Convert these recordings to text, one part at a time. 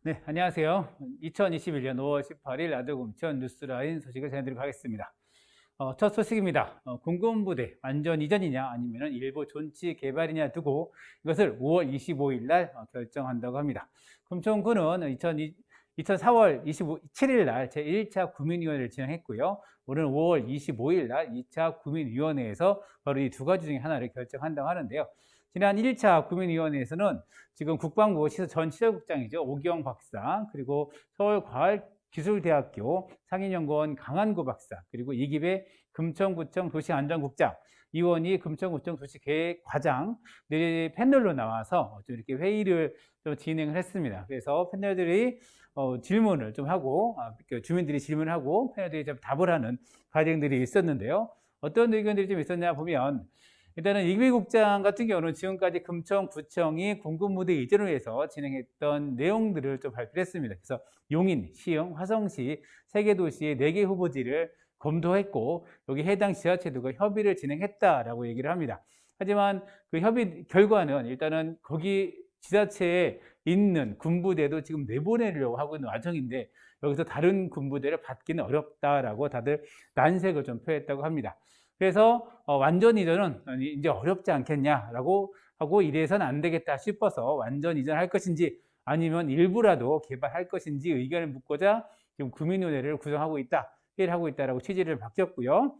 네, 안녕하세요. 2021년 5월 18일 아들공천 뉴스라인 소식을 전해드리도록 하겠습니다. 첫 소식입니다. 공군부대 완전 이전이냐 아니면 일부 존치 개발이냐 두고 이것을 5월 25일 날 결정한다고 합니다. 금천군은 2004월 27일 날 제1차 구민위원회를 진행했고요. 오늘 5월 25일 날 2차 구민위원회에서 바로 이 두 가지 중에 하나를 결정한다고 하는데요. 지난 1차 구민위원회에서는 지금 국방부 전 시설국장이죠. 오기영 박사, 그리고 서울과학기술대학교 상임연구원 강한구 박사, 그리고 이기배 금천구청 도시안전국장, 이원희 금천구청 도시계획과장 네 패널로 나와서 좀 이렇게 회의를 좀 진행을 했습니다. 그래서 패널들이 질문을 좀 하고 주민들이 질문을 하고 패널들이 좀 답을 하는 과정들이 있었는데요. 어떤 의견들이 좀 있었냐 보면 일단은 이기배 국장 같은 경우는 지금까지 금천구청이 공군무대 이전을 위해서 진행했던 내용들을 좀 발표했습니다. 그래서 용인, 시흥, 화성시 3개 도시의 4개 후보지를 검토했고 여기 해당 지자체들과 협의를 진행했다라고 얘기를 합니다. 하지만 그 협의 결과는 일단은 거기 지자체에 있는 군부대도 지금 내보내려고 하고 있는 과정인데 여기서 다른 군부대를 받기는 어렵다라고 다들 난색을 좀 표했다고 합니다. 그래서 완전 이전은 이제 어렵지 않겠냐라고 하고 이래서는 안 되겠다 싶어서 완전 이전할 것인지 아니면 일부라도 개발할 것인지 의견을 묻고자 지금 구민위원회를 구성하고 있다, 회의를 하고 있다라고 취지를 바뀌었고요.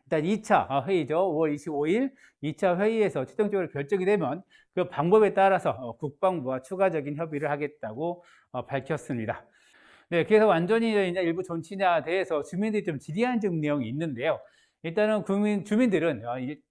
일단 2차 회의죠. 5월 25일 2차 회의에서 최종적으로 결정이 되면 그 방법에 따라서 국방부와 추가적인 협의를 하겠다고 밝혔습니다. 네, 그래서 완전히 이제 일부 존치냐에 대해서 주민들이 좀 질의한 내용이 있는데요. 일단은 주민들은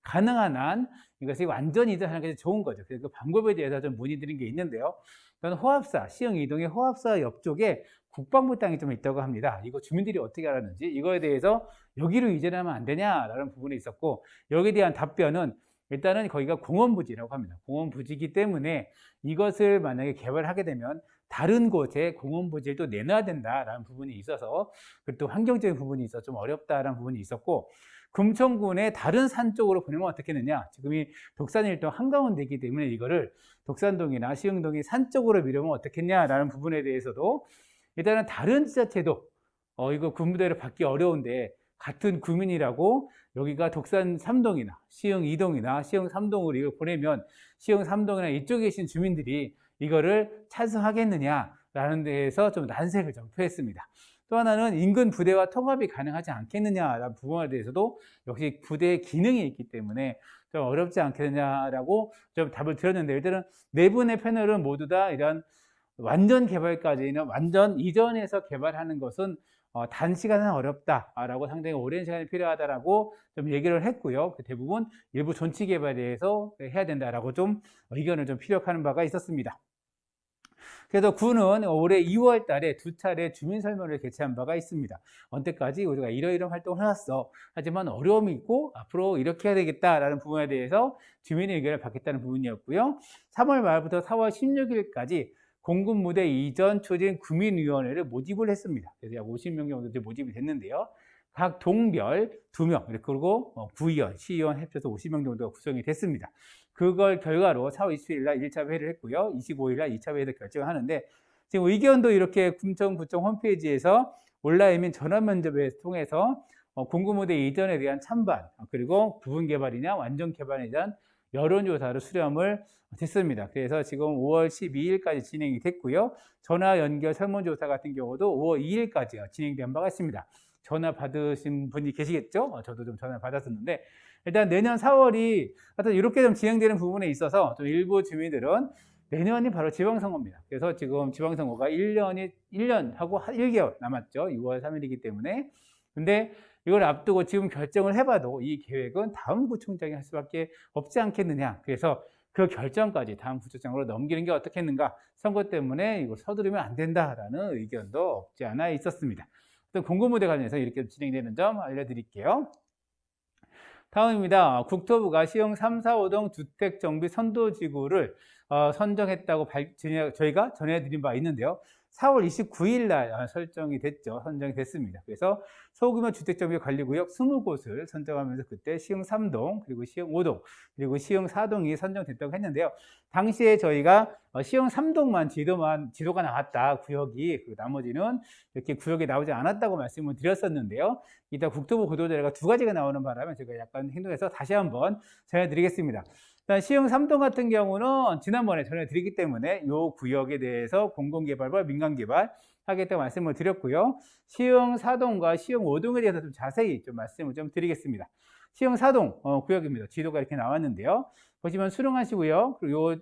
가능한 한 이것이 완전히 이전하는 게 좋은 거죠. 그래서 그 방법에 대해서 좀 문의드린 게 있는데요. 저는 호합사, 시흥 이동의 호합사 옆쪽에 국방부 땅이 좀 있다고 합니다. 이거 주민들이 어떻게 알았는지 이거에 대해서 여기로 이전하면 안 되냐라는 부분이 있었고 여기에 대한 답변은 일단은 거기가 공원부지라고 합니다. 공원부지이기 때문에 이것을 만약에 개발하게 되면 다른 곳에 공원부지를 또 내놔야 된다라는 부분이 있어서 그리고 또 환경적인 부분이 있어서 좀 어렵다라는 부분이 있었고 금천군의 다른 산 쪽으로 보내면 어떻겠느냐. 지금 이 독산일동 한가운데이기 때문에 이거를 독산동이나 시흥동이 산 쪽으로 밀으면 어떻겠냐라는 부분에 대해서도 일단은 다른 지자체도 이거 군부대를 받기 어려운데 같은 구민이라고 여기가 독산 3동이나 시흥 2동이나 시흥 3동으로 이걸 보내면 시흥 3동이나 이쪽에 계신 주민들이 이거를 찬성하겠느냐라는 데에서 좀 난색을 좀 표했습니다. 또 하나는 인근 부대와 통합이 가능하지 않겠느냐라는 부분에 대해서도 역시 부대의 기능이 있기 때문에 좀 어렵지 않겠느냐라고 좀 답을 드렸는데 일단은 네 분의 패널은 모두 다 이런 완전 개발까지는 완전 이전에서 개발하는 것은 단시간은 어렵다라고 상당히 오랜 시간이 필요하다라고 좀 얘기를 했고요. 그 대부분 일부 존치 개발에 대해서 해야 된다라고 좀 의견을 좀 피력하는 바가 있었습니다. 그래서 군은 올해 2월 달에 2차례 주민 설명을 개최한 바가 있습니다. 언제까지 우리가 이러이러한 활동을 해왔어. 하지만 어려움이 있고 앞으로 이렇게 해야 되겠다라는 부분에 대해서 주민의 의견을 받겠다는 부분이었고요. 3월 말부터 4월 16일까지 공군무대 이전 추진 구민위원회를 모집을 했습니다. 그래서 약 50명 정도 모집이 됐는데요. 각 동별 2명, 그리고 구의원, 시의원 합쳐서 50명 정도가 구성이 됐습니다. 그걸 결과로 4월 27일 날 1차 회의를 했고요. 25일 날 2차 회의를 결정을 하는데 지금 의견도 이렇게 금천구청 홈페이지에서 온라인 전화 면접을 통해서 공군무대 이전에 대한 찬반, 그리고 부분 개발이냐 완전 개발에 대한 여론조사를 수렴을 했습니다. 그래서 지금 5월 12일까지 진행이 됐고요. 전화 연결 설문조사 같은 경우도 5월 2일까지 진행된 바가 있습니다. 전화 받으신 분이 계시겠죠? 저도 좀 전화 받았었는데 일단 내년 4월이 하여튼 이렇게 좀 진행되는 부분에 있어서 좀 일부 주민들은 내년이 바로 지방선거입니다. 그래서 지금 지방선거가 1년하고 1개월 남았죠. 6월 3일이기 때문에. 근데 이걸 앞두고 지금 결정을 해봐도 이 계획은 다음 구청장이 할 수밖에 없지 않겠느냐. 그래서 그 결정까지 다음 구청장으로 넘기는 게 어떻겠는가. 선거 때문에 이걸 서두르면 안 된다라는 의견도 없지 않아 있었습니다. 공군무대 관련해서 이렇게 진행되는 점 알려드릴게요. 다음입니다. 국토부가 시흥 3, 4, 5동 주택정비 선도지구를 선정했다고 저희가 전해드린 바 있는데요. 4월 29일 날 설정이 됐죠. 선정이 됐습니다. 그래서 소규모 주택정비관리구역 20곳을 선정하면서 그때 시흥 3동, 그리고 시흥 5동, 그리고 시흥 4동이 선정됐다고 했는데요. 당시에 저희가 시흥 3동만 지도가 나왔다, 구역이. 그리고 나머지는 이렇게 구역이 나오지 않았다고 말씀을 드렸었는데요. 이따 국토부 보도자료가 2가지가 나오는 바람에 제가 약간 행동해서 다시 한번 전해드리겠습니다. 일단 시흥 3동 같은 경우는 지난번에 전해드리기 때문에 이 구역에 대해서 공공개발과 민간개발 하겠다고 말씀을 드렸고요. 시흥 4동과 시흥 5동에 대해서 좀 자세히 좀 말씀을 좀 드리겠습니다. 시흥 4동 구역입니다. 지도가 이렇게 나왔는데요. 보시면 수릉안시고요. 그리고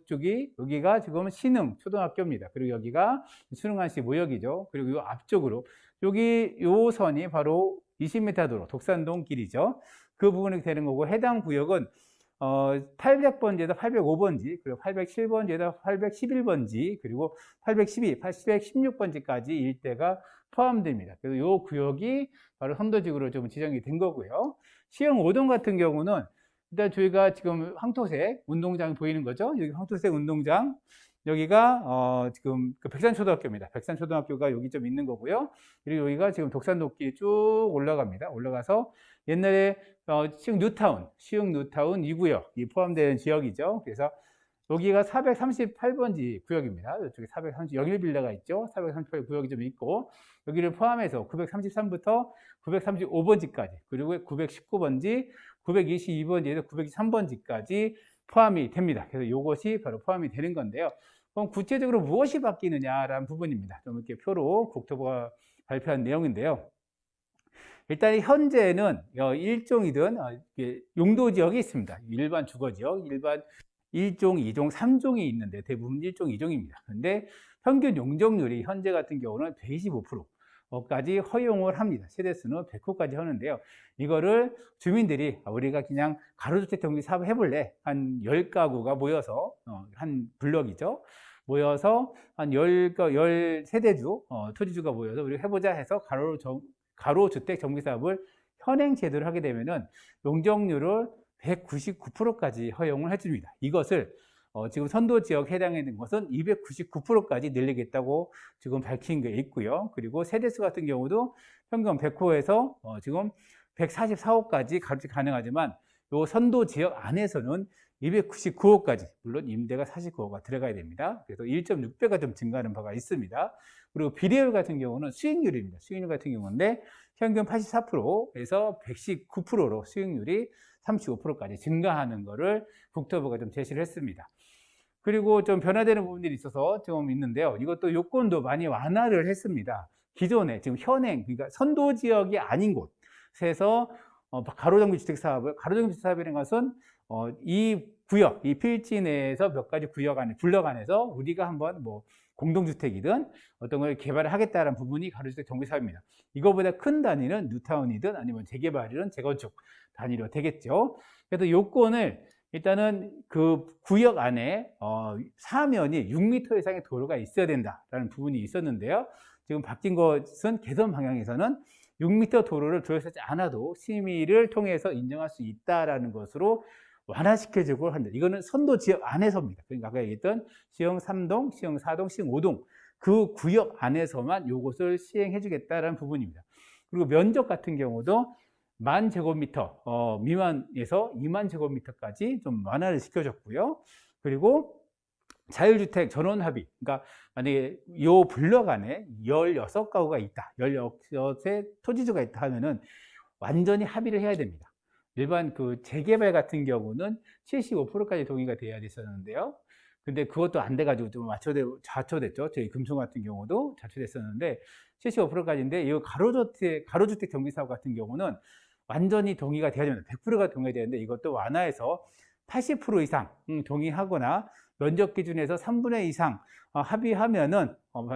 여기가 지금 신흥 초등학교입니다. 그리고 여기가 수릉안시 모역이죠. 그리고 이 앞쪽으로 요 선이 바로 20m 도로 독산동 길이죠. 그 부분이 되는 거고, 해당 구역은 800번지에서 805번지, 그리고 807번지에서 811번지, 그리고 812, 816번지까지 일대가 포함됩니다. 그래서 이 구역이 바로 선도지구로 좀 지정이 된 거고요. 시흥 5동 같은 경우는 일단 저희가 지금 황토색 운동장 보이는 거죠. 여기 황토색 운동장, 여기가 지금 그 백산초등학교입니다. 백산초등학교가 여기 좀 있는 거고요. 그리고 여기가 지금 독산도끼리 쭉 올라갑니다. 올라가서 옛날에 시흥 뉴타운 2구역이 포함되는 지역이죠. 그래서 여기가 438번지 구역입니다. 이쪽에 430 영일빌라가 있죠. 438 구역이 좀 있고, 여기를 포함해서 933부터 935번지까지, 그리고 919번지, 922번지에서 923번지까지 포함이 됩니다. 그래서 이것이 바로 포함이 되는 건데요. 그럼 구체적으로 무엇이 바뀌느냐라는 부분입니다. 좀 이렇게 표로 국토부가 발표한 내용인데요. 일단 현재는 일종이든 용도 지역이 있습니다. 일반 주거 지역, 일반 1종, 2종, 3종이 있는데 대부분 1종, 2종입니다. 근데 평균 용적률이 현재 같은 경우는 125%까지 허용을 합니다. 세대수는 100호까지 하는데요. 이거를 주민들이 우리가 그냥 가로주택 정비 사업 해볼래? 한 10가구가 모여서, 한 블럭이죠. 모여서 한 10세대주, 토지주가 모여서 우리가 해보자 해서 가로주택 정비 사업을 현행 제도를 하게 되면은 용적률을 199%까지 허용을 해줍니다. 이것을 지금 선도지역 해당에 있는 것은 299%까지 늘리겠다고 지금 밝힌 게 있고요. 그리고 세대수 같은 경우도 평균 100호에서 지금 144호까지 가로주택 가능하지만 이 선도지역 안에서는 299호까지, 물론 임대가 49호가 들어가야 됩니다. 그래서 1.6배가 좀 증가하는 바가 있습니다. 그리고 비례율 같은 경우는 수익률입니다. 수익률 같은 경우인데 평균 84%에서 119%로 수익률이 35%까지 증가하는 것을 국토부가 좀 제시를 했습니다. 그리고 좀 변화되는 부분들이 있어서 좀 있는데요. 이것도 요건도 많이 완화를 했습니다. 기존에 지금 현행, 그러니까 선도 지역이 아닌 곳에서 가로정비 주택 가로정비 주택 사업이라는 것은 이 구역, 이 필지 내에서 몇 가지 블럭 안에서 우리가 한번 뭐 공동주택이든 어떤 걸 개발을 하겠다는 부분이 가로주택 정비 사업입니다. 이거보다 큰 단위는 뉴타운이든 아니면 재개발이든 재건축 단위로 되겠죠. 그래서 요건을 일단은 그 구역 안에 사면이 6m 이상의 도로가 있어야 된다라는 부분이 있었는데요. 지금 바뀐 것은 개선 방향에서는 6m 도로를 들어서지 않아도 심의를 통해서 인정할 수 있다라는 것으로 완화시켜주고 한다. 이거는 선도 지역 안에서입니다. 그러니까 아까 얘기했던 시흥 3동, 시흥 4동, 시흥 5동 그 구역 안에서만 이것을 시행해 주겠다라는 부분입니다. 그리고 면적 같은 경우도 10,000제곱미터 미만에서 20,000제곱미터까지 좀 완화를 시켜줬고요. 그리고 자율주택 전원합의, 그러니까 만약에 이 블럭 안에 16가구가 있다, 16의 토지주가 있다 하면은 완전히 합의를 해야 됩니다. 일반 그 재개발 같은 경우는 75%까지 동의가 돼야 됐었는데요. 근데 그것도 안 돼가지고 좀 좌초됐죠. 저희 금성 같은 경우도 좌초됐었는데 75%까지인데 이 가로주택 정비사업 같은 경우는 완전히 동의가 돼야 됩니다. 100%가 동의가 되는데 이것도 완화해서 80% 이상 동의하거나 면적 기준에서 3분의 2 이상 합의하면은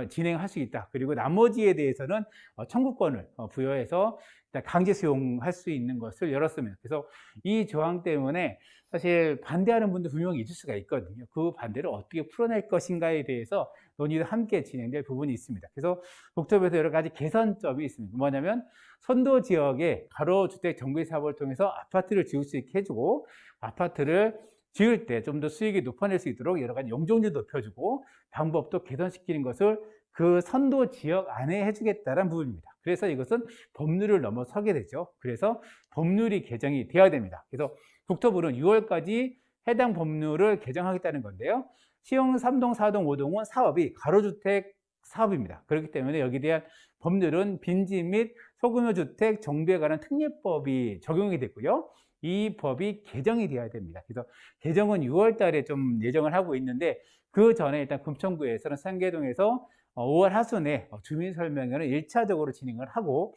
진행할 수 있다. 그리고 나머지에 대해서는 청구권을 부여해서 강제 수용할 수 있는 것을 열었습니다. 그래서 이 조항 때문에 사실 반대하는 분도 분명히 있을 수가 있거든요. 그 반대를 어떻게 풀어낼 것인가에 대해서 논의도 함께 진행될 부분이 있습니다. 그래서 국토부에서 여러 가지 개선점이 있습니다. 뭐냐면 선도 지역에 가로주택 정비 사업을 통해서 아파트를 지을 수 있게 해주고, 아파트를 지을 때 좀 더 수익이 높아낼 수 있도록 여러 가지 용적률도 높여주고 방법도 개선시키는 것을 그 선도 지역 안에 해주겠다는 부분입니다. 그래서 이것은 법률을 넘어서게 되죠. 그래서 법률이 개정이 되어야 됩니다. 그래서 국토부는 6월까지 해당 법률을 개정하겠다는 건데요. 시흥 3동, 4동, 5동은 사업이 가로주택 사업입니다. 그렇기 때문에 여기에 대한 법률은 빈집 및 소규모 주택 정비에 관한 특례법이 적용이 됐고요. 이 법이 개정이 되어야 됩니다. 그래서 개정은 6월 달에 좀 예정을 하고 있는데 그 전에 일단 금천구에서는 상계동에서 5월 하순에 주민설명회를 1차적으로 진행을 하고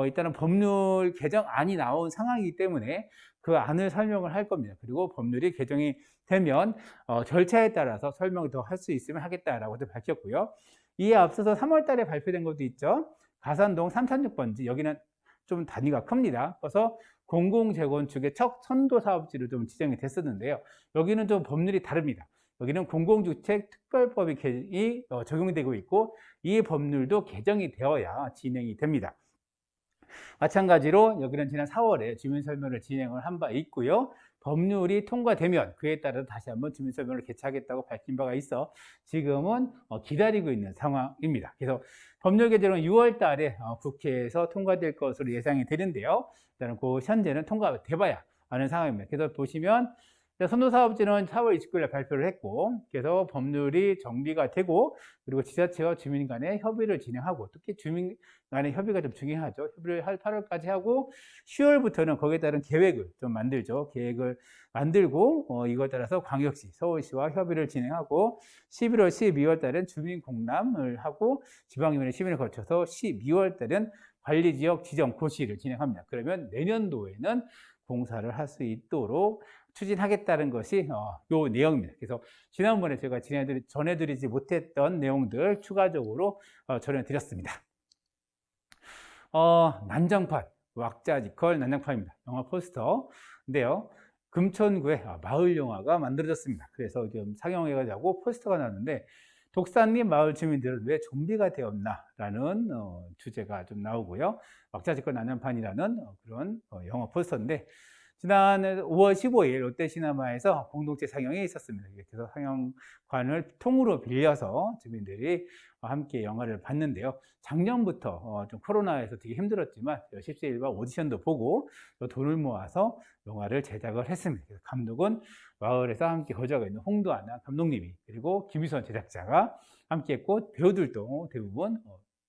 일단은 법률 개정안이 나온 상황이기 때문에 그 안을 설명을 할 겁니다. 그리고 법률이 개정이 되면 절차에 따라서 설명을 더 할 수 있으면 하겠다라고 밝혔고요. 이에 앞서서 3월 달에 발표된 것도 있죠. 가산동 3006번지 여기는 좀 단위가 큽니다. 그래서 공공재건축의 첫 선도사업지로 좀 지정이 됐었는데요. 여기는 좀 법률이 다릅니다. 여기는 공공주택 특별법이 적용되고 있고 이 법률도 개정이 되어야 진행이 됩니다. 마찬가지로 여기는 지난 4월에 주민설명을 진행을 한 바 있고요. 법률이 통과되면 그에 따라 다시 한번 주민설명을 개최하겠다고 밝힌 바가 있어 지금은 기다리고 있는 상황입니다. 그래서 법률 개정은 6월 달에 국회에서 통과될 것으로 예상이 되는데요. 일단은 그 현재는 통과돼봐야 하는 상황입니다. 그래서 보시면 선도사업지는 4월 29일에 발표를 했고, 그래서 법률이 정비가 되고, 그리고 지자체와 주민 간의 협의를 진행하고, 특히 주민 간의 협의가 좀 중요하죠. 협의를 8월까지 하고, 10월부터는 거기에 따른 계획을 좀 만들죠. 계획을 만들고, 이거에 따라서 광역시, 서울시와 협의를 진행하고, 11월, 12월 달엔 주민 공람을 하고, 지방위원회 심의를 거쳐서 12월 달엔 관리지역 지정 고시를 진행합니다. 그러면 내년도에는 공사를 할 수 있도록 추진하겠다는 것이 요 내용입니다. 그래서 지난번에 제가 전해드리지 못했던 내용들 추가적으로 전해드렸습니다. 난장판, 왁자지컬 난장판입니다. 영화 포스터인데요. 금천구에 마을 영화가 만들어졌습니다. 그래서 지금 상영해가지고 포스터가 나왔는데 독산리 마을 주민들은 왜 좀비가 되었나라는 주제가 좀 나오고요. 왁자지컬 난장판이라는 그런 영화 포스터인데 지난 5월 15일 롯데시네마에서 공동체 상영이 있었습니다. 그래서 상영관을 통으로 빌려서 주민들이 함께 영화를 봤는데요. 작년부터 좀 코로나에서 되게 힘들었지만 10세 1박 오디션도 보고 돈을 모아서 영화를 제작을 했습니다. 그래서 감독은 마을에서 함께 거주하고 있는 홍도하나 감독님이 그리고 김희선 제작자가 함께 했고 배우들도 대부분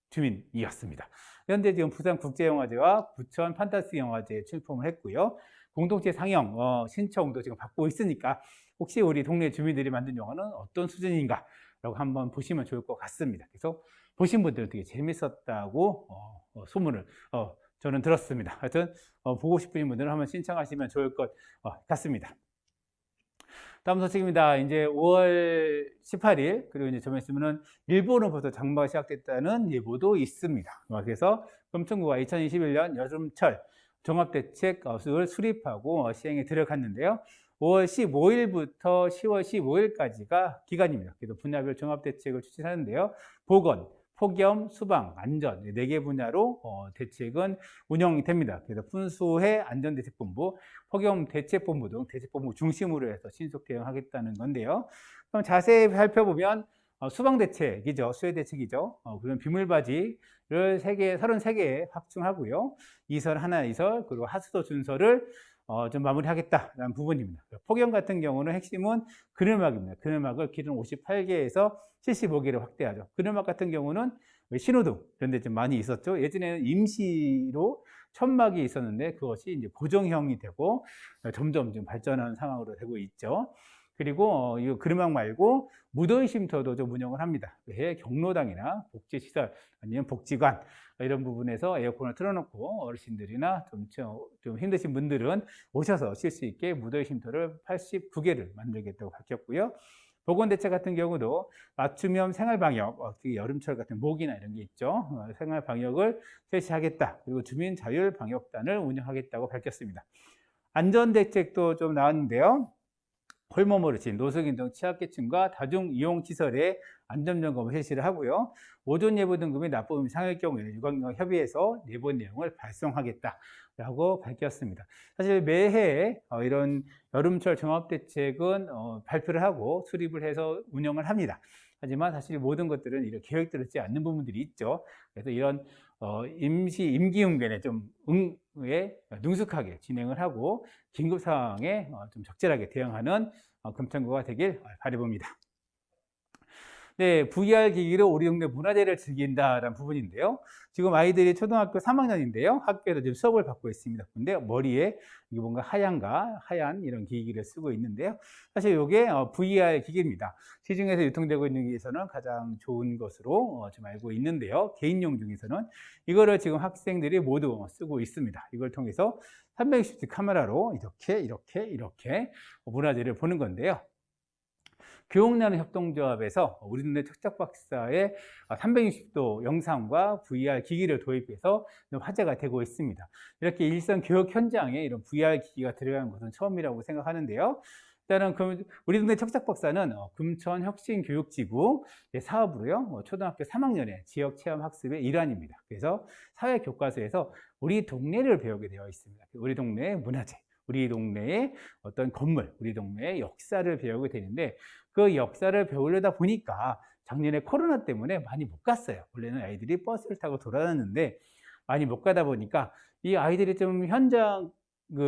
주민이었습니다. 현재 지금 부산국제영화제와 부천 판타스 영화제에 출품을 했고요. 공동체 상영 신청도 지금 받고 있으니까 혹시 우리 동네 주민들이 만든 영화는 어떤 수준인가 라고 한번 보시면 좋을 것 같습니다. 그래서 보신 분들은 되게 재밌었다고 소문을 저는 들었습니다. 하여튼 보고 싶으신 분들은 한번 신청하시면 좋을 것 같습니다. 다음 소식입니다. 이제 5월 18일 그리고 이제 좀 있으면은 일본으로부터 장마가 시작됐다는 예보도 있습니다. 그래서 금천구가 2021년 여름철 종합대책을 수립하고 시행에 들어갔는데요. 5월 15일부터 10월 15일까지가 기간입니다. 그래서 분야별 종합대책을 추진하는데요. 보건, 폭염, 수방, 안전 4개 분야로 대책은 운영이 됩니다. 그래서 fun수해 안전대책본부, 폭염대책본부 등 대책본부 중심으로 해서 신속 대응하겠다는 건데요. 그럼 자세히 살펴보면 수방대책이죠. 수해대책이죠. 그런 비물바지를 33개에 확충하고요. 이설, 하나 이설, 그리고 하수도 준설을 좀 마무리하겠다라는 부분입니다. 폭염 같은 경우는 핵심은 그늘막입니다. 그늘막을 기존 58개에서 75개로 확대하죠. 그늘막 같은 경우는 신호등 이런 데 좀 많이 있었죠. 예전에는 임시로 천막이 있었는데 그것이 이제 고정형이 되고 점점 좀 발전하는 상황으로 되고 있죠. 그리고 이 그늘막 말고 무더위 쉼터도 좀 운영을 합니다. 경로당이나 복지시설 아니면 복지관 이런 부분에서 에어컨을 틀어놓고 어르신들이나 좀 힘드신 분들은 오셔서 쉴 수 있게 무더위 쉼터를 89개를 만들겠다고 밝혔고요. 보건대책 같은 경우도 맞춤형 생활방역, 여름철 같은 모기나 이런 게 있죠. 생활방역을 실시하겠다. 그리고 주민자율방역단을 운영하겠다고 밝혔습니다. 안전대책도 좀 나왔는데요. 홀몸 어르신, 노숙인 등 취약계층과 다중이용시설의 안전점검을 실시를 하고요. 오존 예보 등급이 나쁨 이상일 경우에 유관기관 협의해서 예보 내용을 발송하겠다라고 밝혔습니다. 사실 매해 이런 여름철 종합대책은 발표를 하고 수립을 해서 운영을 합니다. 하지만 사실 모든 것들은 이런 계획되지 않는 부분들이 있죠. 그래서 이런 임기응변에 좀 능숙하게 진행을 하고 긴급 상황에 좀 적절하게 대응하는 금천구가 되길 바라봅니다. 네, VR 기기로 우리 동네 문화재를 즐긴다라는 부분인데요. 지금 아이들이 초등학교 3학년인데요. 학교에서 지금 수업을 받고 있습니다. 근데 머리에 이게 뭔가 하얀 이런 기기를 쓰고 있는데요. 사실 이게 VR 기기입니다. 시중에서 유통되고 있는 기기에서는 가장 좋은 것으로 좀 알고 있는데요. 개인용 중에서는 이거를 지금 학생들이 모두 쓰고 있습니다. 이걸 통해서 360도 카메라로 이렇게 문화재를 보는 건데요. 교육나눔 협동조합에서 우리 동네 척척 박사의 360도 영상과 VR 기기를 도입해서 화제가 되고 있습니다. 이렇게 일선 교육 현장에 이런 VR 기기가 들어가는 것은 처음이라고 생각하는데요. 일단은 우리 동네 척척 박사는 금천 혁신교육지구 사업으로요, 초등학교 3학년의 지역 체험 학습의 일환입니다. 그래서 사회 교과서에서 우리 동네를 배우게 되어 있습니다. 우리 동네의 문화재, 우리 동네의 어떤 건물, 우리 동네의 역사를 배우게 되는데, 그 역사를 배우려다 보니까 작년에 코로나 때문에 많이 못 갔어요. 원래는 아이들이 버스를 타고 돌아다녔는데 많이 못 가다 보니까 이 아이들이 좀 현장,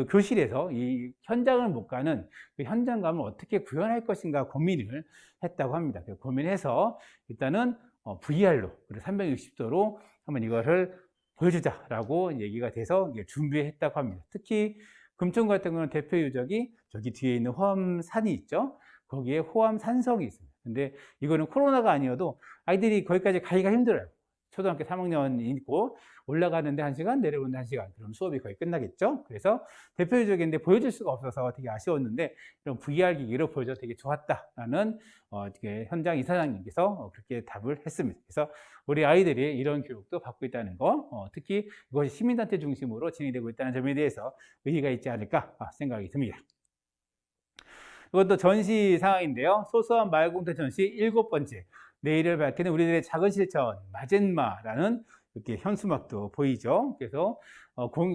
교실에서 이 현장을 못 가는 그 현장감을 어떻게 구현할 것인가 고민을 했다고 합니다. 고민해서 일단은 VR로, 그리고 360도로 한번 이거를 보여주자라고 얘기가 돼서 준비했다고 합니다. 특히 금천 같은 경우는 대표 유적이 저기 뒤에 있는 호암산이 있죠. 거기에 호암 산성이 있습니다. 근데 이거는 코로나가 아니어도 아이들이 거기까지 가기가 힘들어요. 초등학교 3학년이 있고 올라가는데 1시간, 내려오는데 1시간. 그럼 수업이 거의 끝나겠죠? 그래서 대표적인데 보여줄 수가 없어서 되게 아쉬웠는데 이런 VR 기기로 보여줘서 되게 좋았다라는 현장 이사장님께서 그렇게 답을 했습니다. 그래서 우리 아이들이 이런 교육도 받고 있다는 거, 특히 이것이 시민단체 중심으로 진행되고 있다는 점에 대해서 의의가 있지 않을까 생각이 듭니다. 이것도 전시 상황인데요. 소소한 마을공터 전시 7번째. 내일을 밝히는 우리들의 작은 실천, 마젠마라는 이렇게 현수막도 보이죠. 그래서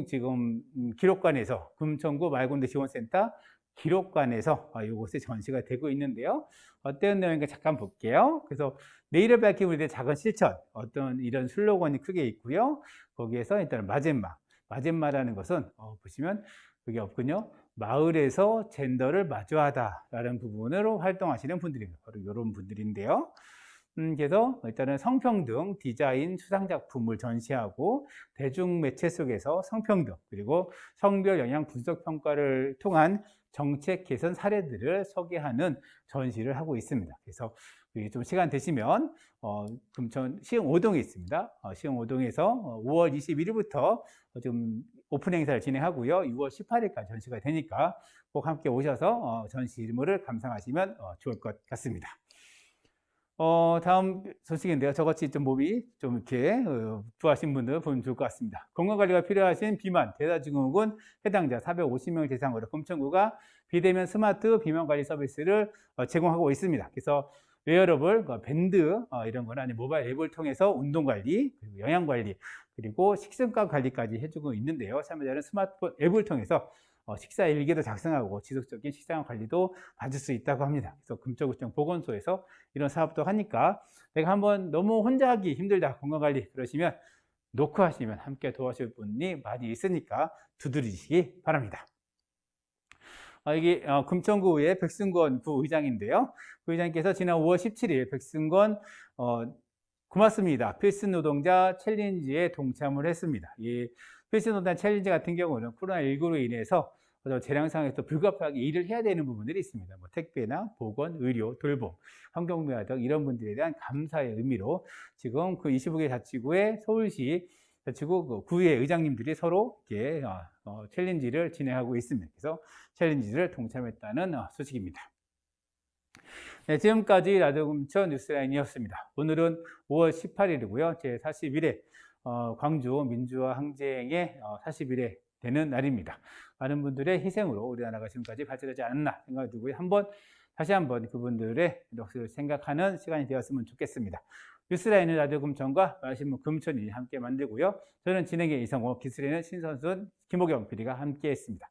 지금 기록관에서, 금천구 마을공터 지원센터 기록관에서 이곳에 전시가 되고 있는데요. 어떤 내용인가 잠깐 볼게요. 그래서 내일을 밝히는 우리들의 작은 실천, 어떤 이런 슬로건이 크게 있고요. 거기에서 일단 마젠마라는 것은 보시면 그게 없군요. 마을에서 젠더를 마주하다라는 부분으로 활동하시는 분들입니다. 바로 이런 분들인데요. 그래서 일단은 성평등 디자인 수상작품을 전시하고 대중매체 속에서 성평등 그리고 성별 영향 분석 평가를 통한 정책 개선 사례들을 소개하는 전시를 하고 있습니다. 그래서 좀 시간 되시면 금천 시흥 5동에 있습니다. 시흥 5동에서 5월 21일부터 좀 오픈 행사를 진행하고요. 6월 18일까지 전시가 되니까 꼭 함께 오셔서 전시물을 감상하시면 좋을 것 같습니다. 다음 소식인데요. 저같이 좀 몸이 좀 이렇게 부하신 분들 보면 좋을 것 같습니다. 건강관리가 필요하신 비만, 대사증후군 해당자 450명을 대상으로 금천구가 비대면 스마트 비만관리 서비스를 제공하고 있습니다. 그래서 웨어러블, 밴드 이런 거나 아니면 모바일 앱을 통해서 운동관리, 그리고 영양관리, 그리고 식습관 관리까지 해주고 있는데요. 참여자는 스마트폰 앱을 통해서 식사 일기도 작성하고 지속적인 식사 관리도 받을 수 있다고 합니다. 그래서 금천구청 보건소에서 이런 사업도 하니까 내가 한번 너무 혼자 하기 힘들다, 건강관리 그러시면 놓고 하시면 함께 도와줄 분이 많이 있으니까 두드리시기 바랍니다. 이게 금천구의 백승권 구의장인데요. 구의장께서 지난 5월 17일 백승권 고맙습니다. 필수 노동자 챌린지에 동참을 했습니다. 이 필수 노동자 챌린지 같은 경우는 코로나19로 인해서 재량 상에서 불가피하게 일을 해야 되는 부분들이 있습니다. 뭐 택배나 보건, 의료, 돌봄, 환경부야 등 이런 분들에 대한 감사의 의미로 지금 그 25개 자치구의 서울시 자치구 구의 의장님들이 서로 이렇게 챌린지를 진행하고 있습니다. 그래서 챌린지를 동참했다는 소식입니다. 네, 지금까지 라디오 금천 뉴스라인이었습니다. 오늘은 5월 18일이고요. 제 41회 광주 민주화 항쟁의 41회 되는 날입니다. 많은 분들의 희생으로 우리나라가 지금까지 발전하지 않았나 생각이 들고요. 다시 한번 그분들의 몫을 생각하는 시간이 되었으면 좋겠습니다. 뉴스라인은 라디오 금천과 마신문 금천이 함께 만들고요. 저는 진행의 이성호, 기술에는 신선순, 김호경 PD가 함께 했습니다.